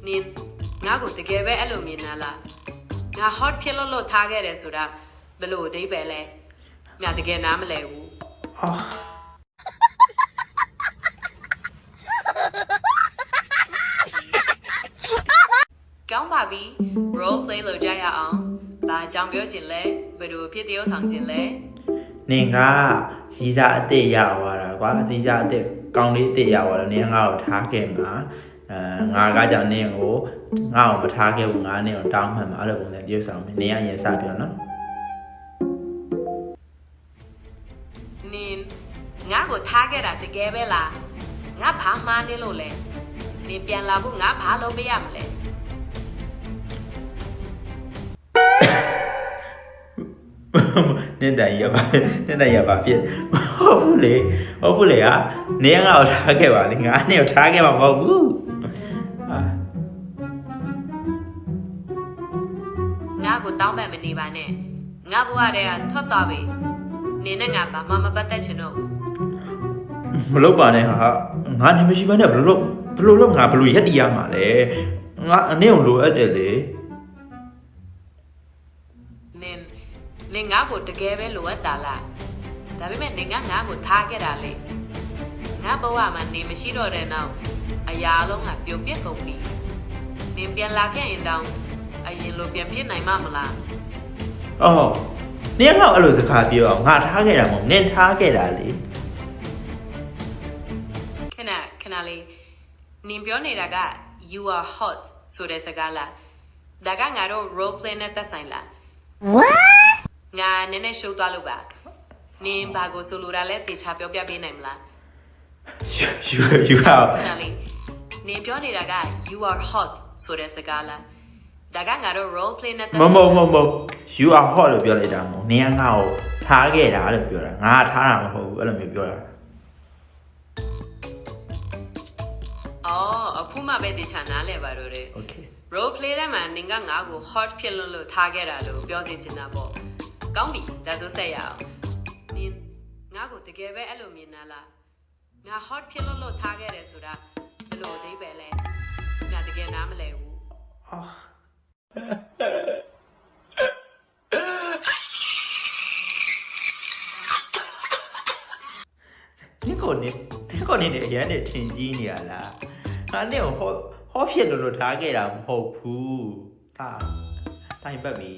နင်ငါ့ကိုတကယ်ပဲအဲ့လိုမြင်လားငါ hot ဖြစ်လို့ထားခဲ့တယ်ဆိုတာဘယ်လိုအသေးပဲလဲငါတကယ်နားမလဲဘူးကောင်းပါပြီ role play လုပ်ကြရအောင်ဘာအကြောင်းပြောချင်လဲဘယ်လိုဖြစ်တယောက်ဆောင်ချင်လဲနင်ကရီစာအစ်စ်ရသွားတာကွာရီစာအစ်စ်ကောင်းလေးအစ်စ်ရသွားတော့နင်ငါ့ကိုထားခဲ့မှာငါကကြောင့်နင်ကိုငါ့ကိုမထားခဲ့ဘူးငါနင်ကိုတောင်းမှန်မှာအဲ့လိုပုံစံတယောက်ဆောင်မယ်နင်ကရင်စပြောနော်နင်ငါ့ကိုထားခဲ့တာတကယ်ပဲလားငါဘာမှန်းနေလို့လဲနင်ပြန်လာဖို့ငါဘာလုပ်ပေးရမလဲနင်တိုင်ရပါဖြစ်ဟုတ်ဘူးလေဟာနင်ငါ့ကိုထားခဲ့ပါလေငါနင်ကိုထားခဲ့မှာမဟုတ်ဘူးငါ့ကိုတောင်းပန်မနေပါနဲ့ငါဘဝတည်းကထွက်သွားပြီနင်နဲ့ငါဘာမှမပတ်သက်ချင်တော့မလုပ်ပါနဲ့ဟာငါနေမရှိဘဲနဲ့ဘလို့ငါဘလို့ရက်တီးရမှာလဲငါနင်ကိုလိုအပ်တယ်လေနင်ငါ့ကိုတကယ်ပဲလိုအပ်တာလားဒါပေမဲ့နင်ငါ့ကိုထားခဲ့တာလေငါဘဝမှာနေမရှိတော့တဲ့နောက်အရာလုံးကပြုတ်ပြက်ကုန်ပြီနင်ပြန်လာခဲ့ရင်တောင်အရင်လိုပြန်ဖြစ်နိုင်မှာမလားအော်နင်ကအဲ့လိုစကားပြောအောင်ငါထားခဲ့တာမဟုတ်နင်ထားခဲ့တာလေခဏလေးနင်ပြောနေတာက you are hot ဆိုတဲ့စကားလားဒါကငါတို့ role play နဲ့သက်ဆိုင်လား What ငါနည်းနည်း show သွားလို့ပါနင်ဘာကိုဆိုလိုတာလဲတေချာပြောပြပေးနိုင်မလား you are ခဏလေးနင်ပြောနေတာက you are hot ဆိုတဲ့စကားလားဒါကငါတို့ role play နဲ့သက်ဆိုင်မ you are hot လို့ပြောလိုက်တာမဟုတ်နင်ကငါ့ကိုထားခဲ့တာလို့ပြောတာငါထားတာမဟုတ်ဘူးအဲ့လိုမျိုးပြောတာအခုမှပဲတေချာနားလဲပါတော့တယ် Okay role play ထဲမှာနင်ကငါ့ကို hot ဖြစ်လို့ထားခဲ့တာလို့ပြောစီချင်တာပေါ့ကောင်းပြီဒါဆိုဆက်ရအောင်နင်ငါ့ကိုတကယ်ပဲအဲ့လိုမြင်လားငါ hot ဖြစ်လို့ထားခဲ့တယ်ဆိုတာဘယ်လိုအသေးပဲလဲငါတကယ်နားမလဲဘူးဒီကိုနေအရင်နဲ့ထင်ကြီးနေရလားငါနဲ့ဟောဖြစ်လို့ထားခဲ့တာမဟုတ်ဘူးဟာတိုင်ပတ်ပြီ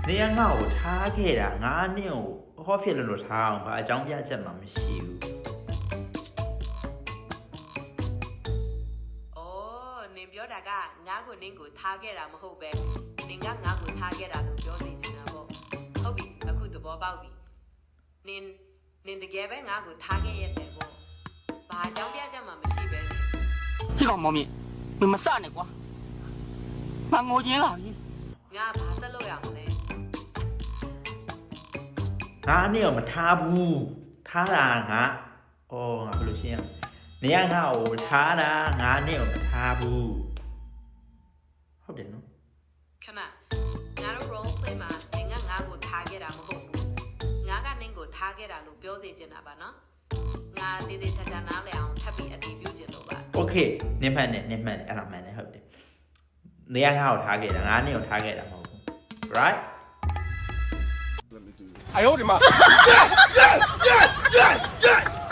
နေငါ့ကိုထားခဲ့တာငါနဲ့ကိုဟောဖြစ်လို့ထားအောင်ဘာအကြောင်းပြချက်မှမရှိဘူးနင်ပြောတာကငါ့ကိုနင်ကိုထားခဲ့တာမဟုတ်ပဲနင်ကငါ့ကိုထားခဲ့တာလို့ပြောနေချင်တာပေါ့ဟုတ်ပြီအခုသဘောပေါက်ပြီနင်တကယ်ပဲငါ့ကိုထားခဲ့ရတယ်ပေါ့ဘာအကြောင်းပြချက်မှမရှိပဲ这个猫咪你们散的瓜把我赢了ငါဘာဆက်လို့ရမလဲငါနဲ့မထားဘူးထားတာငါငါဘယ်လိုရှင်းရမလဲနေငါ့ကိုထားတာငါနဲ့မထားဘူးဟုတ်တယ်နော်ခဏငါတို့ role play မှာနင်ကငါ့ကိုထားခဲ့တာမဟုတ်ဘူးငါကနင်ကိုထားခဲ့တာလို့ပြောစေချင်တာပါနော်ငါတေးသေးချာချာနားလည်အောင်ထပ်ပြီးအတည်ပြုချင်လို့ပါ Okay နင်မှန်တယ်အဲ့ဒါမှန်တယ်ဟုတ်တယ်နေငါ့ကိုထားခဲ့တာငါနဲ့ကိုထားခဲ့တာမဟုတ်ဘူး right 哎呦我的妈！Yes! Yes! Yes! Yes!